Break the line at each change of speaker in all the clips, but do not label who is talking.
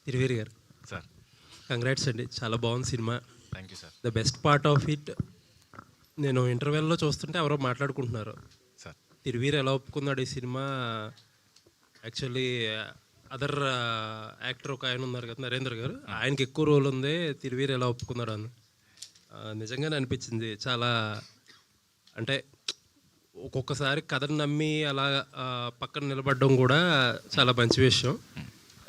తిరువేరి గారు
sir.
Congrats అండి, చాలా బాగుంది cinema.
Thank you sir.
The best part of it, నేను ఇంటర్వెల్లో చూస్తుంటే ఎవరో మాట్లాడుకుంటున్నారు,
సార్
తిరువీరు ఎలా ఒప్పుకున్నాడు ఈ సినిమా. యాక్చువల్లీ అదర్ యాక్టర్ ఒక ఆయన ఉన్నారు కదా, నరేంద్ర గారు, ఆయనకి ఎక్కువ రోల్ ఉంది, తిరువీరు ఎలా ఒప్పుకున్నాడు అని. నిజంగానే అనిపించింది చాలా. అంటే ఒక్కొక్కసారి కథను నమ్మి అలా పక్కన నిలబడడం కూడా చాలా మంచి విషయం.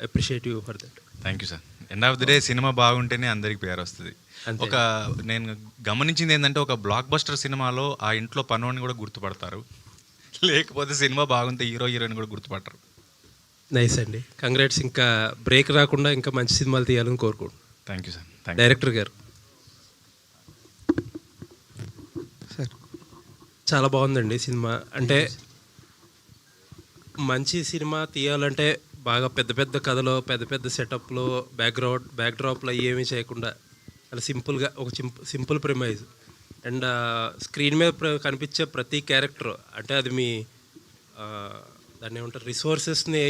Appreciate you for that.
Thank you sir. End of the day cinema బాగుంటేనే అందరికి పేరు వస్తుంది. ఒక నేను గమనించింది ఏంటంటే, ఒక బ్లాక్ బస్టర్ సినిమాలో ఆ ఇంట్లో పనోడిని కూడా గుర్తుపడతారు, లేకపోతే సినిమా బాగుంటే హీరో హీరోయిన్ కూడా గుర్తుపడతారు.
నైస్ అండి, కంగ్రాట్స్. ఇంకా బ్రేక్ రాకుండా ఇంకా మంచి సినిమాలు తీయాలని కోరుకుంటున్నాను.
Thank you sir.
డైరెక్టర్ గారు
సార్,
చాలా బాగుందండి సినిమా. అంటే మంచి సినిమా తీయాలంటే బాగా పెద్ద పెద్ద కథలో, పెద్ద పెద్ద సెటప్లో, బ్యాక్డ్రాప్లో ఏమీ చేయకుండా అలా సింపుల్గా ఒక సింపుల్ ప్రిమైజ్ అండ్ స్క్రీన్ మీద కనిపించే ప్రతి క్యారెక్టర్, అంటే అది మీ దాన్ని ఏమంటారు, రిసోర్సెస్ని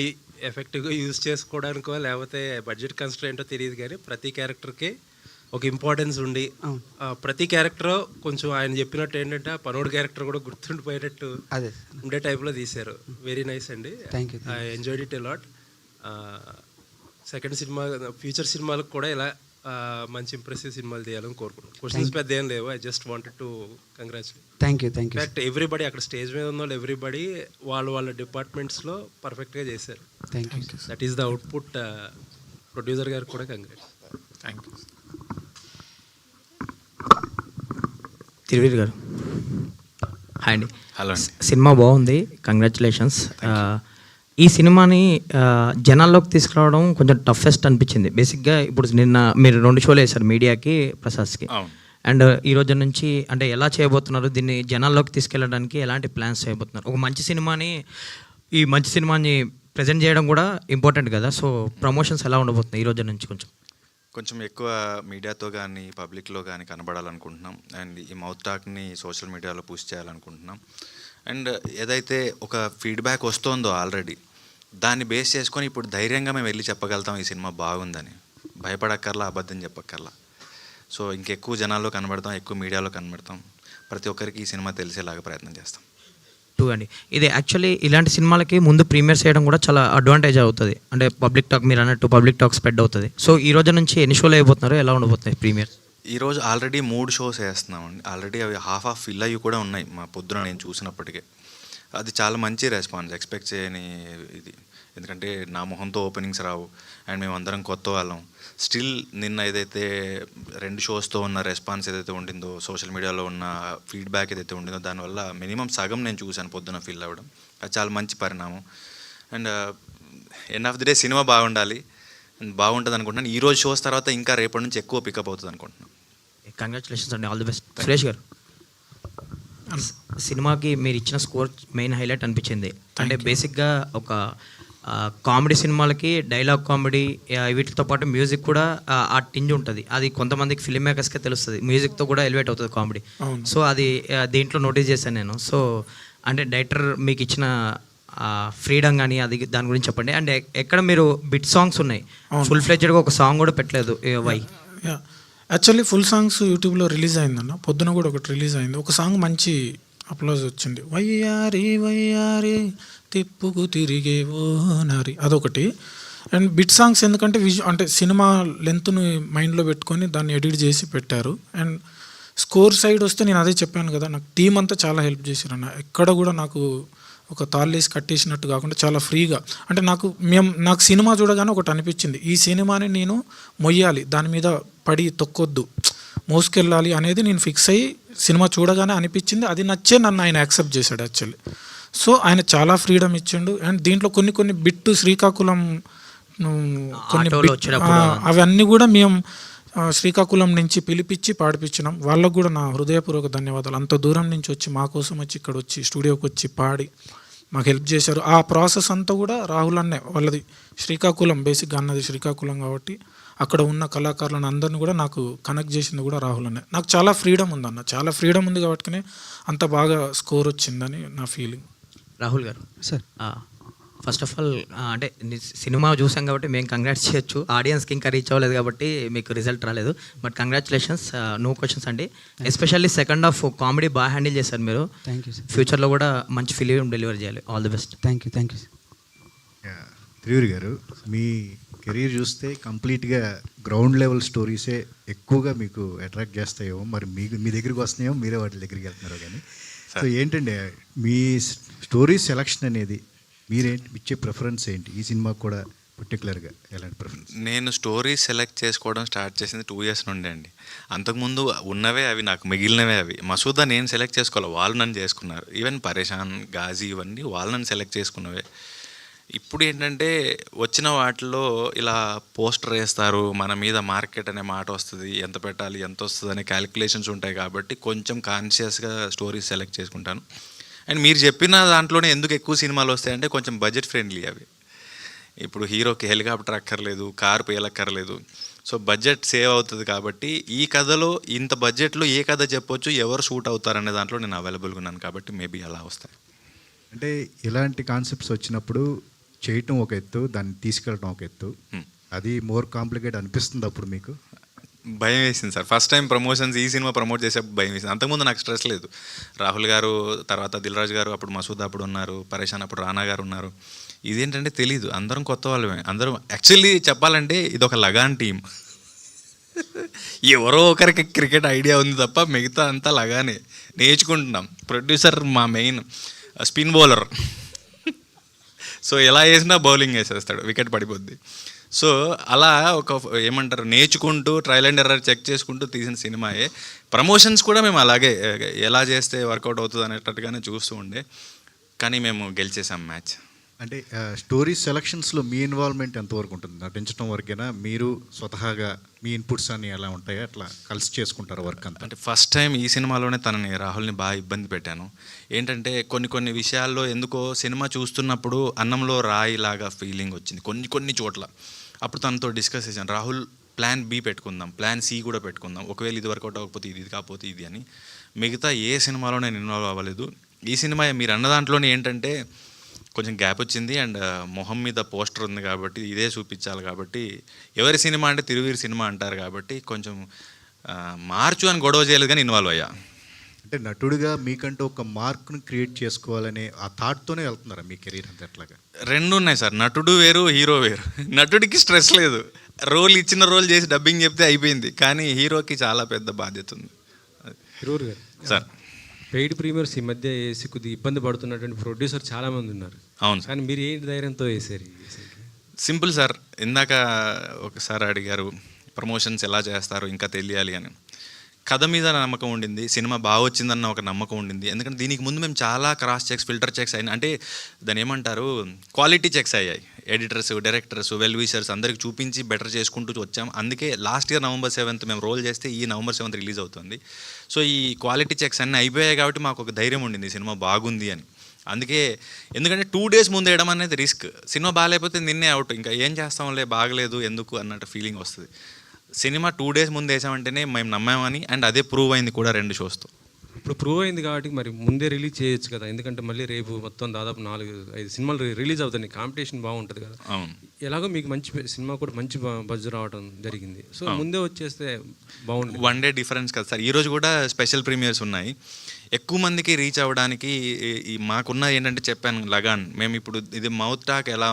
ఎఫెక్టివ్గా యూజ్ చేసుకోవడానికో లేకపోతే బడ్జెట్ కన్స్ట్రెయింటో తెలియదు, కానీ ప్రతి క్యారెక్టర్కి ఒక ఇంపార్టెన్స్ ఉండి ప్రతి క్యారెక్టర్ కొంచెం ఆయన చెప్పినట్టు ఏంటంటే ఆ పనోడు క్యారెక్టర్ కూడా గుర్తుండిపోయేటట్టు
అదే
ఉండే టైప్లో తీశారు. వెరీ నైస్ అండి, I enjoyed it a lot. Second cinema, future సినిమాలకు కూడా ఇలా మంచి ఇంప్రెసివ్ సినిమాలు తీయాలని కోరుకుంటున్నాను. క్వశ్చన్స్ పెద్ద ఏం లేవు, I just wanted to congratulate.
Thank you.
In fact everybody అక్కడ స్టేజ్ మీద ఉన్న వాళ్ళు ఎవ్రీబడి వాళ్ళ డిపార్ట్మెంట్స్లో పర్ఫెక్ట్గా చేశారు. That is the output. Producer గారికి కూడా కంగ్రాట్స్.
Thank you.
తిరువీర్ గారు హాయ్ అండి.
హలో.
సినిమా బాగుంది, కంగ్రాచులేషన్స్. ఈ సినిమాని జనాల్లోకి తీసుకురావడం కొంచెం టఫెస్ట్ అనిపించింది. బేసిక్గా ఇప్పుడు నిన్న మీరు 2 షోలు వేశారు, మీడియాకి, ప్రసాద్కి. అండ్ ఈ రోజు నుంచి అంటే ఎలా చేయబోతున్నారు, దీన్ని జనాల్లోకి తీసుకెళ్ళడానికి ఎలాంటి ప్లాన్స్ చేయబోతున్నారు? ఒక మంచి సినిమాని ప్రజెంట్ చేయడం కూడా ఇంపార్టెంట్ కదా, సో ప్రమోషన్స్ ఎలా ఉండబోతున్నాయి ఈ రోజు నుంచి?
కొంచెం ఎక్కువ మీడియాతో కానీ పబ్లిక్లో కానీ కనబడాలనుకుంటున్నాం. అండ్ ఈ మౌత్ టాక్ని సోషల్ మీడియాలో పుష్ చేయాలనుకుంటున్నాం. అండ్ ఏదైతే ఒక ఫీడ్బ్యాక్ వస్తుందో ఆల్రెడీ, దాన్ని బేస్ చేసుకొని ఇప్పుడు ధైర్యంగా మేము వెళ్ళి చెప్పగలుగుతాం ఈ సినిమా బాగుందని. భయపడక్కర్లా, అబద్ధం చెప్పక్కర్లా. సో ఇంకెక్కువ జనాల్లో కనబడతాం, ఎక్కువ మీడియాలో కనబడతాం, ప్రతి ఒక్కరికి ఈ సినిమా తెలిసేలాగా ప్రయత్నం చేస్తాం.
అండి, ఇది యాక్చువల్లీ ఇలాంటి సినిమాలకి ముందు ప్రీమియర్స్ చేయడం కూడా చాలా అడ్వాంటేజ్ అవుతుంది. అంటే పబ్లిక్ టాక్, మీరు అన్నట్టు పబ్లిక్ టాక్ స్ప్రెడ్ అవుతుంది. సో ఈ రోజు నుంచి ఎన్ని షోలు అయిపోతున్నారు, ఎలా ఉండబోతున్నాయి ప్రీమియర్స్?
ఈరోజు ఆల్రెడీ 3 షోస్ వేస్తున్నామండి. ఆల్రెడీ అవి హాఫ్ ఫిల్ అయ్యి కూడా ఉన్నాయి మా పొద్దున నేను చూసినప్పటికే. అది చాలా మంచి రెస్పాన్స్, ఎక్స్పెక్ట్ చేయని ఇది. ఎందుకంటే నా మొహంతో ఓపెనింగ్స్ రావు, అండ్ మేము అందరం కొత్త వాళ్ళం. స్టిల్ నిన్న ఏదైతే 2 షోస్తో ఉన్న రెస్పాన్స్ ఏదైతే ఉండిందో, సోషల్ మీడియాలో ఉన్న ఫీడ్బ్యాక్ ఏదైతే ఉండిందో, దానివల్ల మినిమం సగం నేను చూశాను పొద్దున ఫిల్ అవ్వడం. అది చాలా మంచి పరిణామం. And end of the day cinema బాగుండాలి, బాగుంటుంది అనుకుంటున్నాను. ఈరోజు షోస్ తర్వాత ఇంకా రేపటి నుంచి ఎక్కువ పికప్ అవుతుంది అనుకుంటున్నాను.
కంగ్రాచులేషన్స్ అండి, ఆల్ ది బెస్ట్. సురేష్ గారు, సినిమాకి మీరు ఇచ్చిన స్కోర్ మెయిన్ హైలైట్ అనిపించింది. అంటే బేసిక్గా ఒక కామెడీ సినిమాలకి డైలాగ్ కామెడీ వీటితో పాటు మ్యూజిక్ కూడా ఆ టింజ్ ఉంటుంది. అది కొంతమందికి ఫిల్మ్ మేకర్స్కే తెలుస్తుంది, మ్యూజిక్తో కూడా ఎలివేట్ అవుతుంది కామెడీ. సో అది దీంట్లో నోటీస్ చేశాను నేను. సో అంటే డైరెక్టర్ మీకు ఇచ్చిన ఫ్రీడమ్ కానీ అది దాని గురించి చెప్పండి. అండ్ ఎక్కడ మీరు బిట్ సాంగ్స్ ఉన్నాయి, ఫుల్ ఫ్లెడ్జ్డ్గా ఒక సాంగ్ కూడా పెట్టలేదు, వై?
యాక్చువల్లీ ఫుల్ సాంగ్స్ యూట్యూబ్లో రిలీజ్ అయిందన్న, పొద్దున కూడా ఒకటి రిలీజ్ అయింది. ఒక సాంగ్ మంచి అప్లోజ్ వచ్చింది, వయ్యారి వయ్యారి తిప్పుకు తిరిగే ఓ నారి, అదొకటి. అండ్ బిట్ సాంగ్స్ ఎందుకంటే అంటే సినిమా లెంత్ను మైండ్లో పెట్టుకొని దాన్ని ఎడిట్ చేసి పెట్టారు. అండ్ స్కోర్ సైడ్ వస్తే నేను అదే చెప్పాను కదా, నాకు టీం అంతా చాలా హెల్ప్ చేశారన్న. ఎక్కడ కూడా నాకు ఒక తాళ్ళేసి కట్టేసినట్టు కాకుండా చాలా ఫ్రీగా, అంటే నాకు సినిమా చూడగానే ఒకటి అనిపించింది, ఈ సినిమాని నేను మొయ్యాలి, దాని మీద పడి తొక్కొద్దు, మోసుకెళ్ళాలి అనేది నేను ఫిక్స్ అయ్యి సినిమా చూడగానే అనిపించింది. అది నచ్చే నన్ను ఆయన యాక్సెప్ట్ చేశాడు యాక్చువల్లీ. సో ఆయన చాలా ఫ్రీడమ్ ఇచ్చిండు. అండ్ దీంట్లో కొన్ని బిట్టు శ్రీకాకుళం అవన్నీ కూడా మేము శ్రీకాకుళం నుంచి పిలిపించి పాడిపించినాం. వాళ్ళకు కూడా నా హృదయపూర్వక ధన్యవాదాలు. అంత దూరం నుంచి వచ్చి మా కోసం వచ్చి ఇక్కడ వచ్చి స్టూడియోకి వచ్చి పాడి మాకు హెల్ప్ చేశారు. ఆ ప్రాసెస్ అంతా కూడా రాహుల్ అన్నే, వాళ్ళది శ్రీకాకుళం, బేసిక్గా అన్నది శ్రీకాకుళం కాబట్టి అక్కడ ఉన్న కళాకారులను అందరిని కూడా నాకు కనెక్ట్ చేసింది కూడా రాహుల్ అన్నే. నాకు చాలా ఫ్రీడమ్ ఉందన్న, చాలా ఫ్రీడమ్ ఉంది కాబట్టి అంత బాగా స్కోర్ వచ్చిందని నా ఫీలింగ్.
రాహుల్ గారు
సార్,
ఫస్ట్ ఆఫ్ ఆల్ అంటే సినిమా చూసాం కాబట్టి మేము కంగ్రాట్స్ చేయొచ్చు. ఆడియన్స్కి ఇంకా రీచ్ అవ్వలేదు కాబట్టి మీకు రిజల్ట్ రాలేదు. బట్ కంగ్రాచులేషన్స్, నో క్వశ్చన్స్ అండి. ఎస్పెషల్లీ సెకండ్ హాఫ్ కామెడీ బాగా హ్యాండిల్ చేశారు మీరు.
Thank you sir.
ఫ్యూచర్లో కూడా మంచి ఫిలిం డెలివరీ చేయాలి. All the best.
Thank you sir.
Thiruveer గారు, మీ కెరీర్ చూస్తే కంప్లీట్గా గ్రౌండ్ లెవెల్ స్టోరీసే ఎక్కువగా మీకు అట్రాక్ట్ చేస్తాయేమో, మరి మీ దగ్గరికి వస్తున్నాయో మీరే వాటి దగ్గరికి వెళ్తున్నారో కానీ. సో ఏంటంటే మీ స్టోరీ సెలక్షన్ అనేది మీరేంటి ఇచ్చే ప్రిఫరెన్స్ ఏంటి? ఈ సినిమాకి కూడా పర్టికులర్గా ఎలాంటి ప్రిఫరెన్స్?
నేను స్టోరీ సెలెక్ట్ చేసుకోవడం స్టార్ట్ చేసింది 2 years నుండి అండి. అంతకుముందు ఉన్నవే అవి, నాకు మిగిలినవే అవి. మసూదా నేను సెలెక్ట్ చేసుకోవాలి, వాళ్ళు నన్ను చేసుకున్నారు. ఈవెన్ పరేషాన్, గాజీ ఇవన్నీ వాళ్ళు నన్ను సెలెక్ట్ చేసుకున్నవే. ఇప్పుడు ఏంటంటే వచ్చిన వాటిలో ఇలా పోస్టర్ వేస్తారు, మన మీద మార్కెట్ అనే మాట వస్తుంది, ఎంత పెట్టాలి ఎంత వస్తుంది అనే క్యాలిక్యులేషన్స్ ఉంటాయి కాబట్టి కొంచెం కాన్షియస్గా స్టోరీస్ సెలెక్ట్ చేసుకుంటాను. అండ్ మీరు చెప్పిన దాంట్లోనే ఎందుకు ఎక్కువ సినిమాలు వస్తాయంటే కొంచెం బడ్జెట్ ఫ్రెండ్లీ అవి. ఇప్పుడు హీరోకి హెలికాప్టర్ అక్కర్లేదు, కారు పేలక్కర్లేదు, సో బడ్జెట్ సేవ్ అవుతుంది కాబట్టి ఈ కథలో ఇంత బడ్జెట్లో ఏ కథ చెప్పొచ్చు, ఎవరు షూట్ అవుతారనే దాంట్లో నేను అవైలబుల్గా ఉన్నాను కాబట్టి మేబీ అలా వస్తాయి.
అంటే ఇలాంటి కాన్సెప్ట్స్ వచ్చినప్పుడు చేయటం ఒక ఎత్తు, దాన్ని తీసుకెళ్ళటం ఒక ఎత్తు. అది మోర్ కాంప్లికేట్ అనిపిస్తుంది అప్పుడు మీకు?
భయం వేసింది సార్. ఫస్ట్ టైం ప్రమోషన్స్, ఈ సినిమా ప్రమోట్ చేసేప్పుడు భయం వేసింది. అంతకుముందు నాకు స్ట్రెస్ లేదు. రాహుల్ గారు, తర్వాత దిల్ రాజు గారు, అప్పుడు మసూద్ అప్పుడు ఉన్నారు, పరేషాన్ అప్పుడు రానా గారు ఉన్నారు. ఇదేంటంటే తెలీదు, అందరం కొత్త వాళ్ళమే. అందరం యాక్చువల్లీ చెప్పాలంటే ఇది ఒక లగాన్ టీం. ఎవరో ఒకరికి క్రికెట్ ఐడియా ఉంది తప్ప మిగతా అంతా లగానే నేర్చుకుంటున్నాం. ప్రొడ్యూసర్ మా మెయిన్ స్పిన్ బౌలర్, సో ఎలా వేసినా బౌలింగ్ వేసేస్తాడు, వికెట్ పడిపోద్ది. సో అలా ఒక ఏమంటారు నేర్చుకుంటూ ట్రయల్ అండ్ ఎర్రర్ చెక్ చేసుకుంటూ తీసిన సినిమాయే. ప్రమోషన్స్ కూడా మేము అలాగే ఎలా చేస్తే వర్కౌట్ అవుతుంది అనేటట్టుగానే చూస్తూ ఉండే, కానీ మేము గెలిచేసాం మ్యాచ్.
అంటే స్టోరీ సెలక్షన్స్లో మీ ఇన్వాల్వ్మెంట్ ఎంతవరకు ఉంటుంది? నటించడం వరకేనా, మీరు స్వతహాగా మీ ఇన్పుట్స్ అన్నీ ఎలా ఉంటాయో అట్లా కలిసి చేసుకుంటారు వర్క్ అంతా?
అంటే ఫస్ట్ టైం ఈ సినిమాలోనే రాహుల్ని బాగా ఇబ్బంది పెట్టాను. ఏంటంటే కొన్ని విషయాల్లో ఎందుకో సినిమా చూస్తున్నప్పుడు అన్నంలో రాయిలాగా ఫీలింగ్ వచ్చింది కొన్ని చోట్ల. అప్పుడు తనతో డిస్కస్ చేశాను, రాహుల్ ప్లాన్ బి పెట్టుకుందాం, ప్లాన్ సి కూడా పెట్టుకుందాం, ఒకవేళ ఇది వర్కౌట్ అవ్వకపోతే ఇది కాకపోతే ఇది అని. మిగతా ఏ సినిమాలో నేను ఇన్వాల్వ్ అవ్వలేదు. ఈ సినిమా మీరు అన్న దాంట్లోనే ఏంటంటే కొంచెం గ్యాప్ వచ్చింది, అండ్ మొహం మీద పోస్టర్ ఉంది కాబట్టి ఇదే చూపించాలి కాబట్టి, ఎవరి సినిమా అంటే తిరువీరు సినిమా అంటారు కాబట్టి కొంచెం మార్చు అని గొడవ చేయలేదు కానీ ఇన్వాల్వ్ అయ్యా.
అంటే నటుడిగా మీకంటూ ఒక మార్క్ను క్రియేట్ చేసుకోవాలనే ఆ థాట్తోనే వెళ్తున్నారా మీ కెరీర్ అంతా? ఎట్లాగా?
రెండు ఉన్నాయి సార్, నటుడు వేరు, హీరో వేరు. నటుడికి స్ట్రెస్ లేదు, ఇచ్చిన రోల్ చేసి డబ్బింగ్ చెప్తే అయిపోయింది, కానీ హీరోకి చాలా పెద్ద బాధ్యత ఉంది.
హిరూర్ గారు
సార్,
పెయిడ్ ప్రీమియర్స్ ఈ మధ్య వేసి కొద్దిగా ఇబ్బంది పడుతున్నటువంటి ప్రొడ్యూసర్ చాలామంది ఉన్నారు.
అవును సార్.
కానీ మీరు ఏ ధైర్యంతో వేసారు?
సింపుల్ సార్, ఇందాక ఒకసారి అడిగారు ప్రమోషన్స్ ఎలా చేస్తారు ఇంకా తెలియాలి అని. కథ మీద నమ్మకం ఉండింది, సినిమా బాగా వచ్చిందన్న ఒక నమ్మకం ఉండింది. ఎందుకంటే దీనికి ముందు మేము చాలా క్రాస్ చెక్స్, ఫిల్టర్ చెక్స్ అయినా, అంటే దాని ఏమంటారు క్వాలిటీ చెక్స్ అయ్యాయి. ఎడిటర్స్, డైరెక్టర్స్, వెల్ విషర్స్ అందరికి చూపించి బెటర్ చేసుకుంటూ వచ్చాం. అందుకే లాస్ట్ ఇయర్ November 7th మేము రోల్ చేస్తే ఈ November 7th రిలీజ్ అవుతుంది. సో ఈ క్వాలిటీ చెక్స్ అన్నీ అయిపోయాయి కాబట్టి మాకు ఒక ధైర్యం ఉండింది సినిమా బాగుంది అని. అందుకే, ఎందుకంటే 2 days ముందు వేయడం అనేది రిస్క్. సినిమా బాగాలేకపోతే నిన్నే అవుట్, ఇంకా ఏం చేస్తాంలే బాగలేదు ఎందుకు అన్నట్టు ఫీలింగ్ వస్తుంది. సినిమా 2 days ముందు వేసామంటేనే మేము నమ్మామని, అండ్ అదే ప్రూవ్ అయింది కూడా 2 shows.
ఇప్పుడు ప్రూవ్ అయింది కాబట్టి మరి ముందే రిలీజ్ చేయొచ్చు కదా, ఎందుకంటే మళ్ళీ రేపు మొత్తం దాదాపు 4-5 సినిమాలు రిలీజ్ అవుతాయి, కాంపిటీషన్ బాగుంటుంది కదా.
అవును,
ఎలాగో మీకు మంచి సినిమా కూడా మంచి బజ్ రావడం జరిగింది, సో ముందే వచ్చేస్తే బాగుంటుంది.
1 day డిఫరెన్స్ కదా సార్. ఈరోజు కూడా స్పెషల్ ప్రీమియర్స్ ఉన్నాయి. ఎక్కువ మందికి రీచ్ అవ్వడానికి మాకున్న ఏంటంటే చెప్పాను లగాన్, మేము ఇప్పుడు ఇది మౌత్ టాక్ ఎలా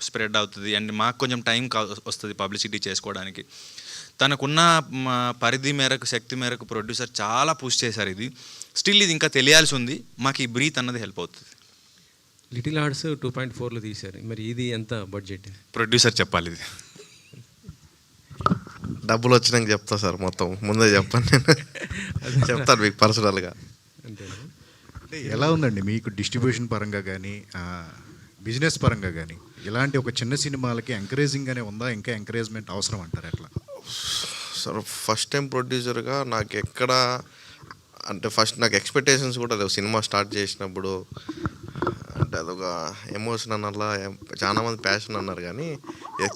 స్ప్రెడ్ అవుతుంది అండ్ మాకు కొంచెం టైం వస్తుంది పబ్లిసిటీ చేసుకోవడానికి. తనకున్న పరిధి మేరకు, శక్తి మేరకు ప్రొడ్యూసర్ చాలా పుష్ చేశారు. ఇది స్టిల్ ఇది ఇంకా తెలియాల్సి ఉంది. మాకు ఈ బ్రీత్ అన్నది హెల్ప్ అవుతుంది.
లిటిల్ హార్ట్స్ 2.4లో తీశారు, మరి ఇది ఎంత బడ్జెట్?
ప్రొడ్యూసర్ చెప్పాలి. ఇది
డబ్బులు వచ్చినాక చెప్తా సార్, మొత్తం ముందే చెప్పాను నేను. చెప్తాను మీకు పర్సనల్గా.
అంతేనా?
అంటే ఎలా ఉందండి మీకు డిస్ట్రిబ్యూషన్ పరంగా కానీ బిజినెస్ పరంగా కానీ ఇలాంటి ఒక చిన్న సినిమాలకి ఎంకరేజింగ్గానే ఉందా, ఇంకా ఎంకరేజ్మెంట్ అవసరం అంటారు ఎట్లా?
సార్ ఫస్ట్ టైం ప్రొడ్యూసర్గా నాకు ఎక్కడ అంటే ఫస్ట్ నాకు ఎక్స్పెక్టేషన్స్ కూడా లేవు. సినిమా స్టార్ట్ చేసినప్పుడు అంటే అదొక ఎమోషన్ అన్నలా, చాలామంది ప్యాషన్ అన్నారు, కానీ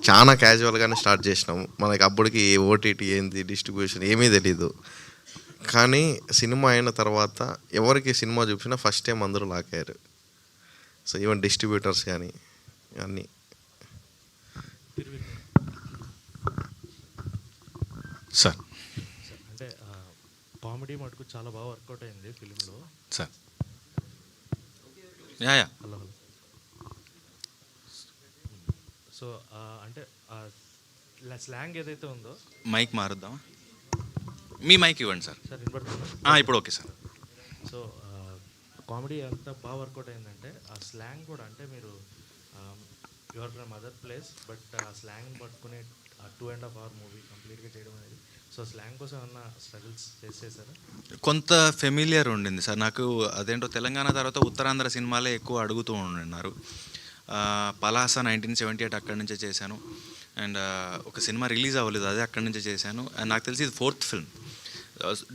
చాలా క్యాజువల్గానే స్టార్ట్ చేసినాము. మనకి అప్పటికి ఓటీటీ ఏంది, డిస్ట్రిబ్యూషన్ ఏమీ తెలీదు. కానీ సినిమా అయిన తర్వాత ఎవరికి సినిమా చూపించినా ఫస్ట్ టైం అందరూ లాక్ అయ్యారు. సో ఈవెన్ డిస్ట్రిబ్యూటర్స్ కానీ అన్నీ.
సార్
అంటే కామెడీ మటుకు చాలా బాగా వర్కౌట్ అయింది ఫిలింలో.
Sir yeah
hello hello. So అంటే స్లాంగ్ ఏదైతే ఉందో
మైక్ మారుద్దామా? మీ మైక్ ఇవ్వండి సార్.
సార్ వినపడుతుందా?
ఇప్పుడు ఓకే సార్.
సో కామెడీ ఎంత బాగా వర్కౌట్ అయిందంటే ఆ స్లాంగ్ కూడా, అంటే మీరు your from other place but ఆ స్లాంగ్ పట్టుకునే 2.5 hour మూవీ కంప్లీట్గా చేయడం అనేది, సో స్లాంగ్ కోసం ఏమన్నా స్ట్రగుల్స్ ఫేస్ చేశారా?
కొంత ఫెమిలియర్ ఉండింది సార్ నాకు. అదేంటో తెలంగాణ తర్వాత ఉత్తరాంధ్ర సినిమాలే ఎక్కువ అడుగుతూ ఉన్నారు. పలాస 1978 అక్కడి నుంచే చేశాను. అండ్ ఒక సినిమా రిలీజ్ అవ్వలేదు, అదే అక్కడి నుంచే చేశాను. అండ్ నాకు తెలిసి ఇది 4th ఫిల్మ్.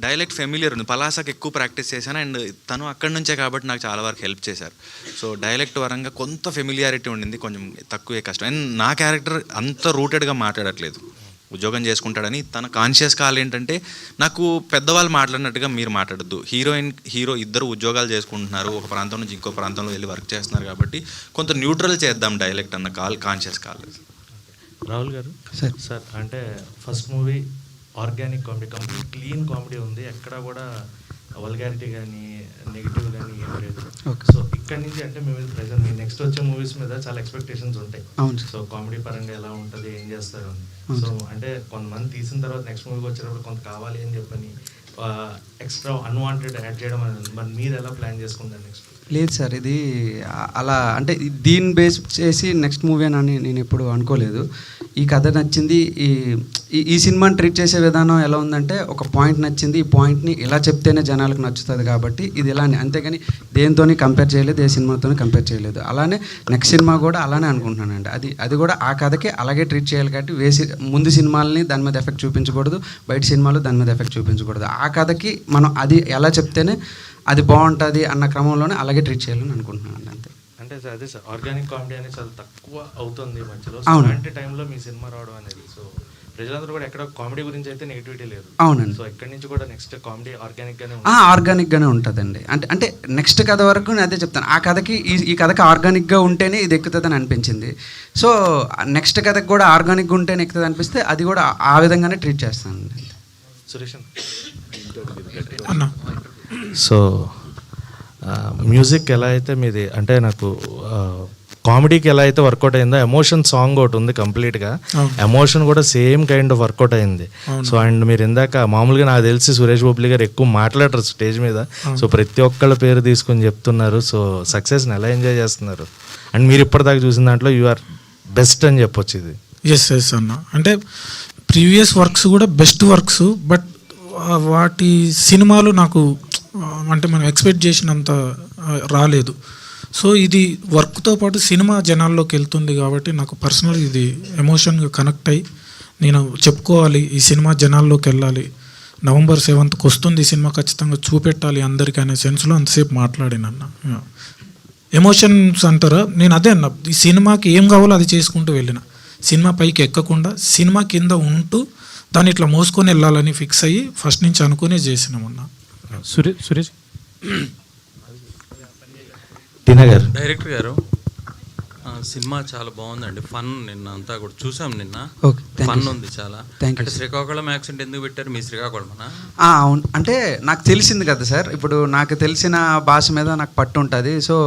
డైలెక్ట్ ఫెమిలియర్ ఉంది. పలాసకి ఎక్కువ ప్రాక్టీస్ చేశాను. అండ్ తను అక్కడి నుంచే కాబట్టి నాకు చాలా వరకు హెల్ప్ చేశారు. సో డైలెక్ట్ పరంగా కొంత ఫెమిలియారిటీ ఉండింది, కొంచెం తక్కువే కష్టం. అండ్ నా క్యారెక్టర్ అంత రూటెడ్గా మాట్లాడట్లేదు, ఉద్యోగం చేసుకుంటాడని. తన కాన్షియస్ కాల్ ఏంటంటే, నాకు పెద్దవాళ్ళు మాట్లాడినట్టుగా మీరు మాట్లాడద్దు, హీరో ఇద్దరు ఉద్యోగాలు చేసుకుంటున్నారు, ఒక ప్రాంతం నుంచి ఇంకో ప్రాంతంలో వెళ్ళి వర్క్ చేస్తున్నారు కాబట్టి కొంత న్యూట్రల్ చేద్దాం డైలెక్ట్ అన్న కాన్షియస్ కాల్.
రాహుల్ గారు సార్, అంటే first movie organic comedy, complete clean comedy ఉంది, ఎక్కడ కూడా వల్గారిటీ కానీ నెగిటివ్ కానీ ఏం లేదు. సో ఇక్కడ నుంచి అంటే మీ మీద ప్రెజర్, మీ నెక్స్ట్ వచ్చే మూవీస్ మీద చాలా ఎక్స్పెక్టేషన్స్ ఉంటాయి. సో కామెడీ పరంగా ఎలా ఉంటుంది, ఏం చేస్తారు అని. సో అంటే కొంతమంది తీసిన తర్వాత నెక్స్ట్ మూవీకి వచ్చేటప్పుడు కొంత కావాలి అని చెప్పని ఎక్స్ట్రా అన్వాంటెడ్ యాడ్ చేయడం అనేది, మరి మీరు ఎలా ప్లాన్ చేసుకుంటారు నెక్స్ట్?
లేదు సార్, ఇది అలా అంటే దీన్ని బేస్ చేసి నెక్స్ట్ మూవీ అని నేను ఎప్పుడు అనుకోలేదు. ఈ కథ నచ్చింది, ఈ సినిమాని ట్రీట్ చేసే విధానం ఎలా ఉందంటే, ఒక పాయింట్ నచ్చింది, ఈ పాయింట్ని ఇలా చెప్తేనే జనాలకు నచ్చుతుంది కాబట్టి ఇది ఇలానే, అంతేగాని దేనితోని కంపేర్ చేయలేదు, ఏ సినిమాతోని కంపేర్ చేయలేదు. అలానే నెక్స్ట్ సినిమా కూడా అలానే అనుకుంటున్నానండి. అది కూడా ఆ కథకి అలాగే ట్రీట్ చేయాలి కాబట్టి ముందు సినిమాలని దాని మీద ఎఫెక్ట్ చూపించకూడదు, బయట సినిమాలు దాని మీద ఎఫెక్ట్ చూపించకూడదు. ఆ కథకి మనం అది ఎలా చెప్తేనే అది బాగుంటుంది అన్న క్రమంలోనే అలాగే ట్రీట్ చేయాలని అనుకుంటున్నాను అంతే.
అంటే సార్ అదే సార్, ఆర్గానిక్ కామెడీ అనేది చాలా తక్కువ అవుతుంది మధ్యలో.
అవును.
అలాంటి టైంలో మీ సినిమా రావడం అనేది, సో ప్రజలందరూ కూడా ఎక్కడ కామెడీ గురించి అయితే నెగిటివిటీ లేదు.
అవునండి.
సో ఇక్కడి నుంచి కూడా నెక్స్ట్ కామెడీ ఆర్గానిక్గానే
ఆర్గానిక్గానే ఉంటుందండి. అంటే నెక్స్ట్ కథ వరకు నేను అదే చెప్తాను, ఆ కథకి ఈ కథకి ఆర్గానిక్గా ఉంటేనే ఇది ఎక్కుతుందని అనిపించింది. సో నెక్స్ట్ కథకి కూడా ఆర్గానిక్గా ఉంటేనే ఎక్కుతుంది అనిపిస్తే అది కూడా ఆ విధంగానే ట్రీట్ చేస్తానండి.
సురేష్
అన్న.
సో మ్యూజిక్ ఎలా అయితే మీది, అంటే నాకు కామెడీకి ఎలా అయితే వర్కౌట్ అయిందో, ఎమోషన్ సాంగ్ ఒకటి ఉంది కంప్లీట్గా, ఎమోషన్ కూడా సేమ్ కైండ్ ఆఫ్ వర్కౌట్ అయింది. సో అండ్ మీరు ఇందాక మామూలుగా నాకు తెలిసి సురేష్ బొబ్లీ గారు ఎక్కువ మాట్లాడరు స్టేజ్ మీద, సో ప్రతి ఒక్కళ్ళ పేరు తీసుకొని చెప్తున్నారు. సో సక్సెస్ని ఎలా ఎంజాయ్ చేస్తున్నారు? అండ్ మీరు ఇప్పటిదాకా చూసిన దాంట్లో యు ఆర్ బెస్ట్ అని చెప్పొచ్చు ఇది.
ఎస్ అన్న. అంటే ప్రీవియస్ వర్క్స్ కూడా బెస్ట్ వర్క్స్, బట్ వాటి సినిమాలు నాకు అంటే మనం ఎక్స్పెక్ట్ చేసినంత రాలేదు. సో ఇది వర్క్తో పాటు సినిమా జనాల్లోకి వెళ్తుంది కాబట్టి నాకు పర్సనల్ ఇది ఎమోషన్గా కనెక్ట్ అయ్యి నేను చెప్పుకోవాలి, ఈ సినిమా జనాల్లోకి వెళ్ళాలి, November 7th వస్తుంది, ఈ సినిమా ఖచ్చితంగా చూపెట్టాలి అందరికీ అనే సెన్స్లో అంతసేపు మాట్లాడినన్న. ఎమోషన్స్ అంటారా, నేను అదే అన్న, ఈ సినిమాకి ఏం కావాలో అది చేసుకుంటూ వెళ్ళిన, సినిమా పైకి ఎక్కకుండా సినిమా కింద ఉంటూ దాన్ని ఇట్లా మోసుకొని వెళ్ళాలని ఫిక్స్ అయ్యి ఫస్ట్ నుంచి అనుకునే చేసినామన్నా.
సురేష్ టీనా గారు,
డైరెక్టర్ గారు, సినిమా చాలా బాగుందండి. ఫన్ నిన్న అంతా కూడా చూసాం, నిన్న ఫన్ ఉంది చాలా. అంటే శ్రీకాకుళం యాక్సెంట్ ఎందుకు పెట్టారు? మీ శ్రీకాకుళం?
అవును, అంటే నాకు తెలిసింది కదా సార్, ఇప్పుడు నాకు తెలిసిన భాష మీద నాకు పట్టు ఉంటుంది. సో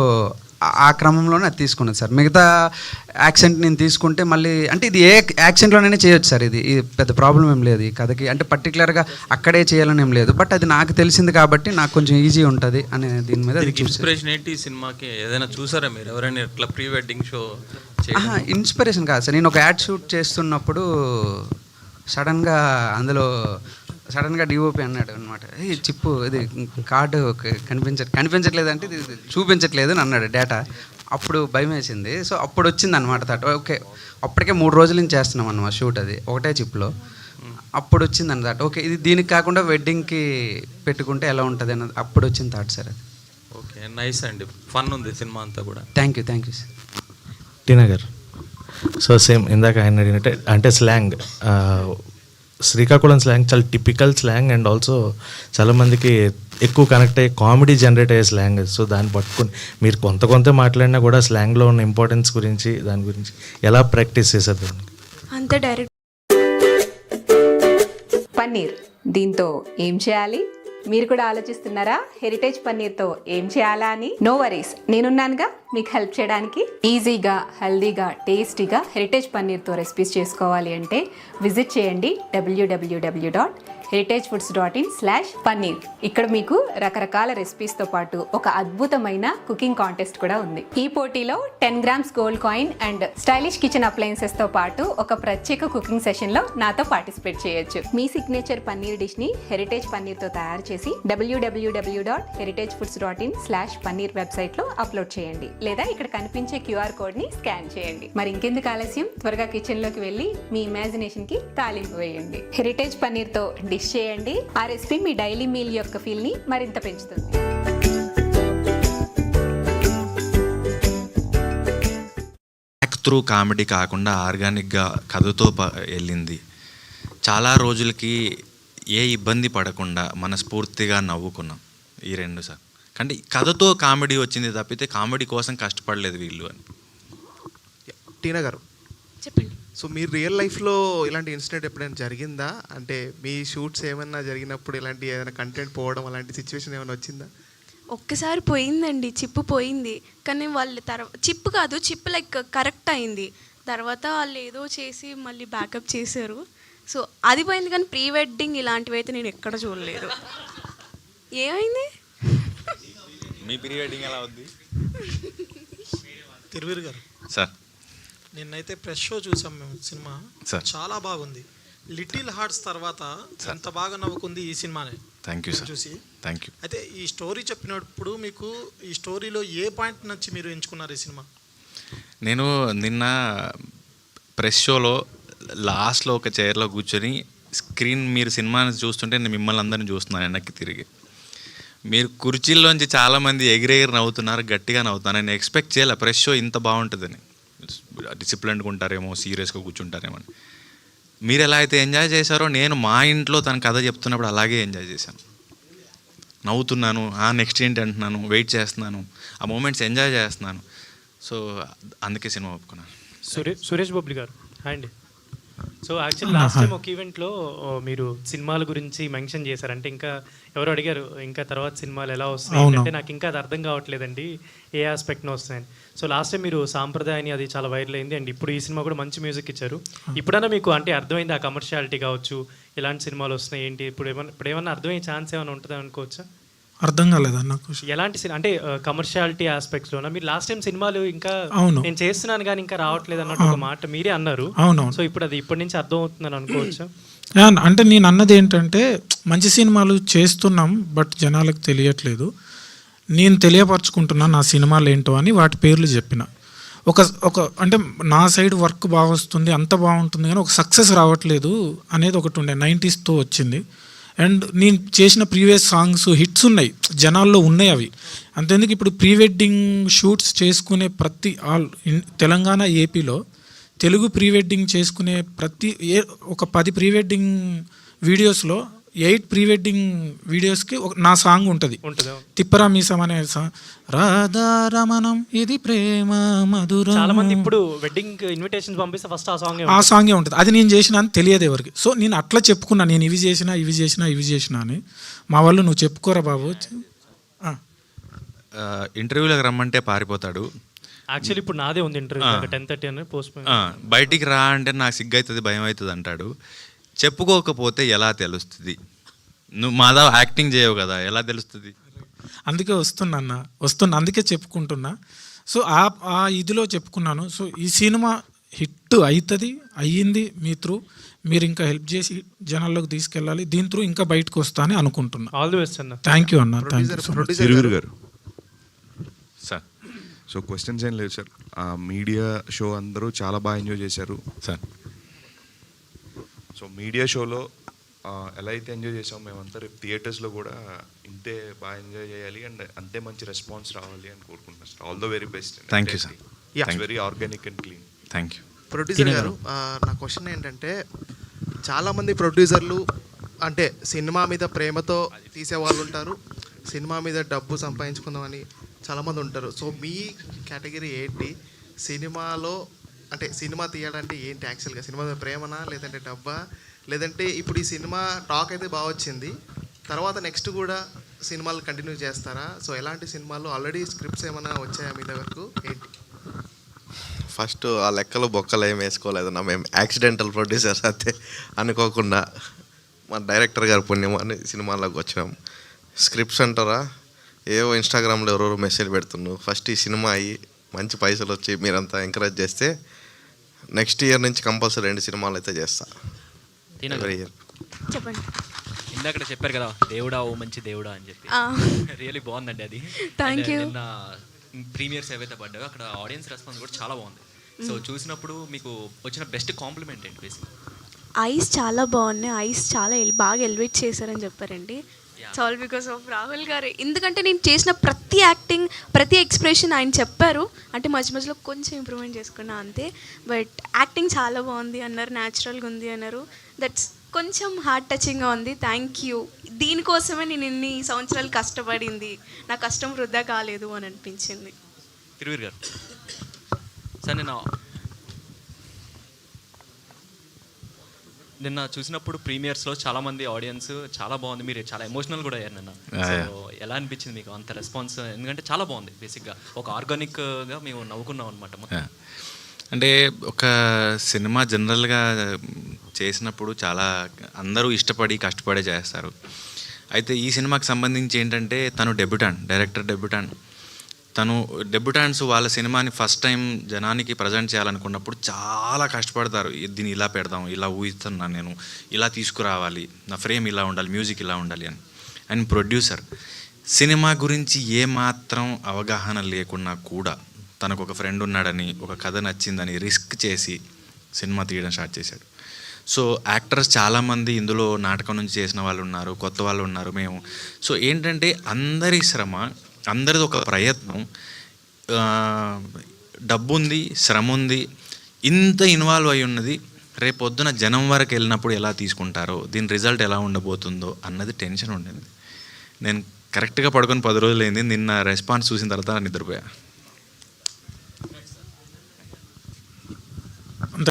ఆ క్రమంలోనే అది తీసుకున్నది సార్. మిగతా యాక్సెంట్ నేను తీసుకుంటే మళ్ళీ అంటే ఇది ఏ యాక్సెంట్లోనైనా చేయొచ్చు సార్, ఇది పెద్ద ప్రాబ్లం ఏం లేదు ఈ కథకి. అంటే పర్టికులర్గా అక్కడే చేయాలని ఏం లేదు, బట్ అది నాకు తెలిసింది కాబట్టి నాకు కొంచెం ఈజీ ఉంటుంది అనే దీని మీద.
ఇన్స్పిరేషన్ ఏంటి ఈ సినిమాకి? ఏదైనా చూసారా మీరు? ఎవరైనా ఇట్లా ప్రీ వెడ్డింగ్ షో?
ఇన్స్పిరేషన్ కాదు సార్, నేను ఒక యాడ్ షూట్ చేస్తున్నప్పుడు సడన్గా అందులో డిఓపి అన్నాడు అనమాట, చిప్పు ఇది కార్డు కనిపించట్లేదు అంటే ఇది చూపించట్లేదు అని అన్నాడు డేటా. అప్పుడు భయం వేసింది. సో అప్పుడు వచ్చింది అనమాట థాట్, ఓకే అప్పటికే 3 రోజుల నుంచి చేస్తున్నాం అన్నమాట షూట్, అది ఒకటే చిప్లో. అప్పుడు వచ్చింది అన్నమాట, ఓకే ఇది దీనికి కాకుండా వెడ్డింగ్కి పెట్టుకుంటే ఎలా ఉంటుంది అన్నది అప్పుడు వచ్చింది థాట్ సార్ అది.
ఓకే, నైస్ అండి, ఫన్ ఉంది సినిమా అంతా కూడా.
Thank you sir.
టీనా గారు, సో సేమ్ ఇందాక ఆయన అడిగినట్టే, అంటే స్లాంగ్, శ్రీకాకుళం స్లాంగ్ చాలా టిపికల్ స్లాంగ్, అండ్ ఆల్సో చాలామందికి ఎక్కువ కనెక్ట్ అయ్యే కామెడీ జనరేట్ అయ్యే స్లాంగ్. సో దాన్ని పట్టుకొని మీరు కొంత మాట్లాడినా కూడా స్లాంగ్లో ఉన్న ఇంపార్టెన్స్ గురించి దాని గురించి ఎలా ప్రాక్టీస్ చేశారు దాన్ని?
అంతే డైరెక్ట్.
పన్నీర్, దీంతో ఏం చేయాలి? మీరు కూడా ఆలోచిస్తున్నారా హెరిటేజ్ పన్నీర్తో ఏం చేయాలా అని? నో వరీస్, నేనున్నానుగా మీకు హెల్ప్ చేయడానికి. ఈజీగా, హెల్దీగా, టేస్టీగా హెరిటేజ్ పన్నీర్తో రెసిపీస్ చేసుకోవాలి అంటే విజిట్ చేయండి www.heritagefoods.in/paneer. ఇక్కడ మీకు రకరకాల రెసిపీస్తో పాటు ఒక అద్భుతమైన కుకింగ్ కాంటెస్ట్ కూడా ఉంది. ఈ పోటీలో 10 grams gold coin and stylish kitchen అప్లయన్సెస్తో పాటు ఒక ప్రత్యేక కుకింగ్ సెషన్లో నాతో పార్టిసిపేట్ చేయొచ్చు. మీ సిగ్నేచర్ పన్నీర్ డిష్ని హెరిటేజ్ పన్నీర్తో తయారు చేసి www.heritagefoods.in/paneer వెబ్సైట్లో అప్లోడ్ చేయండి, లేదా ఇక్కడ కనిపించే QR కోడ్ని స్కాన్ చేయండి. మరి ఇంకెందుకు ఆలస్యం, త్వరగా కిచెన్లోకి వెళ్ళి మీ ఇమాజినేషన్కి తాలింపు వేయండి. హెరిటేజ్ పన్నీర్తో డిష్ చేయండి. ఆ రెసిపీ మీ డైలీ మీల్ యొక్క ఫీల్ని మరింత పెంచుతుంది.
బ్యాక్ త్రూ కామెడీ కాకుండా ఆర్గానిక్గా కథతో వెళ్ళింది. చాలా రోజులకి ఏ ఇబ్బంది పడకుండా మనస్ఫూర్తిగా నవ్వుకున్నాం ఈ రెండు సార్. అంటే కథతో కామెడీ వచ్చింది తప్పితే కామెడీ కోసం కష్టపడలేదు వీళ్ళు అని.
టీనా గారు
చెప్పండి.
సో మీరు రియల్ లైఫ్లో ఇలాంటి ఇన్సిడెంట్ ఎప్పుడైనా జరిగిందా? అంటే మీ షూట్స్ ఏమన్నా జరిగినప్పుడు ఇలాంటి ఏదైనా కంటెంట్ పోవడం అలాంటి సిచ్యువేషన్ ఏమైనా వచ్చిందా?
ఒక్కసారి పోయిందండి, చిప్పు పోయింది. కానీ వాళ్ళు చిప్పు కాదు, చిప్పు లైక్ కరెక్ట్ అయింది. తర్వాత వాళ్ళు ఏదో చేసి మళ్ళీ బ్యాకప్ చేశారు. సో అది పోయింది. కానీ ప్రీ వెడ్డింగ్ ఇలాంటివి అయితే నేను ఎక్కడ చూడలేదు. ఏమైంది?
మీ ప్రీ వెడ్డింగ్ ఎలా ఉంది
తిరువీర్ గారు?
సార్
నిన్నైతే ప్రెస్ షో చూసాం మేము, సినిమా చాలా బాగుంది. లిటిల్ హార్ట్స్ తర్వాత ఎంత బాగా నవ్వుకుంది ఈ సినిమానే.
థ్యాంక్ యూ సార్,
చూసి
థ్యాంక్ యూ.
అయితే ఈ స్టోరీ చెప్పినప్పుడు మీకు ఈ స్టోరీలో ఏ పాయింట్ నచ్చి మీరు ఎంచుకున్నారు ఈ సినిమా?
నేను నిన్న ప్రెస్ షోలో లాస్ట్లో ఒక చైర్లో కూర్చొని స్క్రీన్ మీరు సినిమాని చూస్తుంటే నేను మిమ్మల్ని అందరిని చూస్తున్నాను వెనక్కి తిరిగి. మీరు కుర్చీల్లోంచి చాలామంది ఎగిరెగిరి నవ్వుతున్నారు, గట్టిగా నవ్వుతున్నారు. నేను ఎక్స్పెక్ట్ చేయాలి ప్రెస్ షో ఇంత బాగుంటుందని. డిసిప్లిన్డ్గా ఉంటారేమో, సీరియస్గా కూర్చుంటారేమో అని. మీరు ఎలా అయితే ఎంజాయ్ చేశారో నేను మా ఇంట్లో తన కథ చెప్తున్నప్పుడు అలాగే ఎంజాయ్ చేశాను. నవ్వుతున్నాను, నెక్స్ట్ ఏంటి అంటున్నాను, వెయిట్ చేస్తున్నాను, ఆ మూమెంట్స్ ఎంజాయ్ చేస్తున్నాను. సో అందుకే సినిమా ఒప్పుకున్నాను.
సురేష్ బొబ్లి గారు హాయ్ అండి. సో యాక్చువల్లీ లాస్ట్ టైం ఒక ఈవెంట్లో మీరు సినిమాల గురించి మెన్షన్ చేశారు. అంటే ఇంకా ఎవరు అడిగారు ఇంకా తర్వాత సినిమాలు ఎలా వస్తాయి అంటే నాకు ఇంకా అది అర్థం కావట్లేదండి ఏ ఆస్పెక్ట్నో వస్తాయని. సో లాస్ట్ టైం మీరు సాంప్రదాయాన్ని అది చాలా వైరల్ అయింది అండ్ ఇప్పుడు ఈ సినిమా కూడా మంచి మ్యూజిక్ ఇచ్చారు. ఇప్పుడైనా మీకు అంటే అర్థమైంది ఆ కమర్షియాలిటీ కావచ్చు, ఎలాంటి సినిమాలు వస్తున్నాయి ఏంటి, ఇప్పుడు ఏమన్నా అర్థమయ్యే ఛాన్స్ ఏమైనా ఉంటుందా అనుకోవచ్చా?
అర్థం కాలేదా నాకు?
ఎలాంటి అంటే కమర్షియాలిటీ ఆస్పెక్ట్స్లోనా? మీరు లాస్ట్ టైం సినిమాలు ఇంకా నేను చేస్తున్నాను కానీ ఇంకా రావట్లేదు అన్నట్టు ఒక మాట మీరే అన్నారు. సో ఇప్పుడు అది ఇప్పటి నుంచి అర్థం అవుతుందని అనుకోవచ్చా?
అంటే నేను అన్నది ఏంటంటే మంచి సినిమాలు చేస్తున్నాం బట్ జనాలకు తెలియట్లేదు. నేను తెలియపరచుకుంటున్నాను నా సినిమాలు ఏంటో అని వాటి పేర్లు చెప్పిన. ఒక అంటే నా సైడ్ వర్క్ బాగా వస్తుంది, అంత బాగుంటుంది కానీ ఒక సక్సెస్ రావట్లేదు అనేది ఒకటి ఉండే 90sతో వచ్చింది. అండ్ నేను చేసిన ప్రీవియస్ సాంగ్స్ హిట్స్ ఉన్నాయి, జనాల్లో ఉన్నాయి అవి. అంతేందుకు ఇప్పుడు ప్రీ వెడ్డింగ్ షూట్స్ చేసుకునే ప్రతి తెలంగాణ ఏపీలో తెలుగు ప్రీ వెడ్డింగ్ చేసుకునే ఒక 10 ప్రీ వెడ్డింగ్ వీడియోస్లో 8 ప్రీ వెడ్డింగ్ వీడియోస్కి నా సాంగ్ ఉంటుంది. తిప్పరా మీసం అనే సాంగ్, రాధారమణం ఇది ప్రేమ మధురం.
చాలా మంది ఇప్పుడు వెడ్డింగ్ ఇన్విటేషన్ పంపిస్తే ఫస్ట్ ఆ
సాంగే ఉంటుంది. అది నేను చేసిన అని తెలియదు ఎవరికి. సో నేను అట్లా చెప్పుకున్నా, నేను ఇవి చేసిన అని. మా వాళ్ళు నువ్వు చెప్పుకోరా బాబు.
ఇంటర్వ్యూలకు రమ్మంటే పారిపోతాడు.
యాక్చువల్లీ ఇప్పుడు నాదే ఉంది ఇంటర్వ్యూ 10:30 అని పోస్ట్.
బయటికి రా అంటే నాకు సిగ్గు అవుతుంది, భయం అవుతుంది అంటాడు. చెప్పుకోకపోతే ఎలా తెలుస్తుంది? నువ్వు మాధవ్ యాక్టింగ్ చేయవు కదా, ఎలా తెలుస్తుంది?
అందుకే వస్తున్నా, అందుకే చెప్పుకుంటున్నా. సో ఆ ఇదిలో చెప్పుకున్నాను. సో ఈ సినిమా హిట్ అయ్యింది మీ త్రూ. మీరు ఇంకా హెల్ప్ చేసి జనాల్లోకి తీసుకెళ్ళాలి. దీని త్రూ ఇంకా బయటకు వస్తా అని అనుకుంటున్నా.
ఆల్ ది బెస్ట్ అన్న.
థ్యాంక్ యూ అన్న.
తిరువీర్ గారు
సార్.
సో క్వశ్చన్స్ ఏం లేదు సార్. మీడియా షో అందరూ చాలా బాగా ఎంజాయ్ చేశారు
సార్.
సో మీడియా షోలో ఎలా అయితే ఎంజాయ్ చేసాం మేమంతా రేపు థియేటర్స్లో కూడా ఇంతే బాగా ఎంజాయ్ చేయాలి అండ్ అంతే మంచి రెస్పాన్స్ రావాలి అని కోరుకుంటున్నాను sir. All the very best.
Thank you sir.
It's very organic and clean.
Thank you.
Producer గారు, నా క్వశ్చన్ ఏంటంటే చాలామంది ప్రొడ్యూసర్లు అంటే సినిమా మీద ప్రేమతో తీసేవాళ్ళు ఉంటారు, సినిమా మీద డబ్బు సంపాదించుకుందామని చాలామంది ఉంటారు. సో మీ కేటగిరీ ఏంటి? సినిమాలో అంటే సినిమా తీయాలంటే ఏంటి యాక్చువల్గా? సినిమా మీద ప్రేమనా, లేదంటే డబ్బా, లేదంటే ఇప్పుడు ఈ సినిమా టాక్ అయితే బాగా వచ్చింది, తర్వాత నెక్స్ట్ కూడా సినిమాలు కంటిన్యూ చేస్తారా? సో ఎలాంటి సినిమాలు ఆల్రెడీ స్క్రిప్ట్స్ ఏమైనా వచ్చాయా మీ దగ్గరకు ఏంటి?
ఫస్ట్ ఆ లెక్కలు బొక్కలు ఏం వేసుకోలేదన్నా, మేము యాక్సిడెంటల్ ప్రొడ్యూసర్స్ అయితే అనుకోకుండా మా డైరెక్టర్ గారు పుణ్యం అని సినిమాల్లోకి వచ్చినాం. స్క్రిప్ట్స్ అంటారా, ఏవో ఇన్స్టాగ్రామ్లో ఎవరెవరో మెసేజ్ పెడుతున్నాను, ఫస్ట్ ఈ సినిమా అయ్యి మంచి పైసలు వచ్చి మీరంతా ఎంకరేజ్ చేస్తే నెక్స్ట్ ఇయర్ నుంచి కంపల్సరీ 2 సినిమాలు అయితే చేస్తా ఎవరి ఇయర్.
చెప్పండి.
ఇందాక చెప్పారు కదా దేవుడా ఓ మంచి దేవుడా అని చెప్పి, రియల్లీ బాగుందండి అది.
Thank you.
నిన్న ప్రీమియర్స్ ఏవైతే పడ్డాయో అక్కడ ఆడియన్స్ రెస్పాన్స్ కూడా చాలా బాగుంది. సో చూసినప్పుడు మీకు వచ్చిన బెస్ట్ కాంప్లిమెంట్ ఏంటి? బేసిక్
ఐస్ చాలా బాగున్నాయి, ఐస్ చాలా బాగా ఎలివేట్ చేశారని చెప్పారండి. It's all because of Rahul గారు. ఎందుకంటే నేను చేసిన ప్రతి యాక్టింగ్, ప్రతి ఎక్స్ప్రెషన్ ఆయన చెప్పారు, అంటే మధ్య మధ్యలో కొంచెం ఇంప్రూవ్మెంట్ చేసుకున్నా అంతే. బట్ యాక్టింగ్ చాలా బాగుంది అన్నారు, న్యాచురల్గా ఉంది అన్నారు. దట్స్ కొంచెం హార్ట్ టచింగ్గా ఉంది. Thank you. దీనికోసమే నేను ఇన్ని సంవత్సరాలు కష్టపడింది, నా కష్టం వృధా కాలేదు అని అనిపించింది.
తిరువీర్ గారు సార్, నిన్న చూసినప్పుడు ప్రీమియర్స్లో చాలామంది ఆడియన్స్ చాలా బాగుంది, మీరు చాలా ఎమోషనల్ కూడా అయ్యారు నిన్న. సో ఎలా అనిపించింది మీకు అంత రెస్పాన్స్? ఎందుకంటే చాలా బాగుంది, బేసిక్గా ఒక ఆర్గానిక్గా మేము నవ్వుకున్నాం అనమాట మొత్తం.
అంటే ఒక సినిమా జనరల్గా చేసినప్పుడు చాలా అందరూ ఇష్టపడి కష్టపడే చేస్తారు. అయితే ఈ సినిమాకి సంబంధించి ఏంటంటే తను డైరెక్టర్ డెబ్యూటాంట్. తను డెబ్యూటాంట్స్ వాళ్ళ సినిమాని ఫస్ట్ టైం జనానికి ప్రజెంట్ చేయాలనుకున్నప్పుడు చాలా కష్టపడతారు. దీన్ని ఇలా పెడదాం, ఇలా ఊహిస్తున్నాను నేను, ఇలా తీసుకురావాలి, నా ఫ్రేమ్ ఇలా ఉండాలి, మ్యూజిక్ ఇలా ఉండాలి అని. అండ్ ప్రొడ్యూసర్ సినిమా గురించి ఏమాత్రం అవగాహన లేకున్నా కూడా తనకు ఒక ఫ్రెండ్ ఉన్నాడని, ఒక కథ నచ్చిందని రిస్క్ చేసి సినిమా తీయడం స్టార్ట్ చేశాడు. సో యాక్టర్స్ చాలామంది ఇందులో నాటకం నుంచి చేసిన వాళ్ళు ఉన్నారు, కొత్త వాళ్ళు ఉన్నారు. మేము సో ఏంటంటే అందరి శ్రమ, అందరిది ఒక ప్రయత్నం, డబ్బు ఉంది, శ్రమ ఉంది, ఇంత ఇన్వాల్వ్ అయి ఉన్నది. రేపు పొద్దున జనం వరకు వెళ్ళినప్పుడు ఎలా తీసుకుంటారో, దీని రిజల్ట్ ఎలా ఉండబోతుందో అన్నది టెన్షన్ ఉండింది. నేను కరెక్ట్గా పడుకొని 10 రోజులు అయింది. నిన్న రెస్పాన్స్ చూసిన తర్వాత నిద్రపోయా.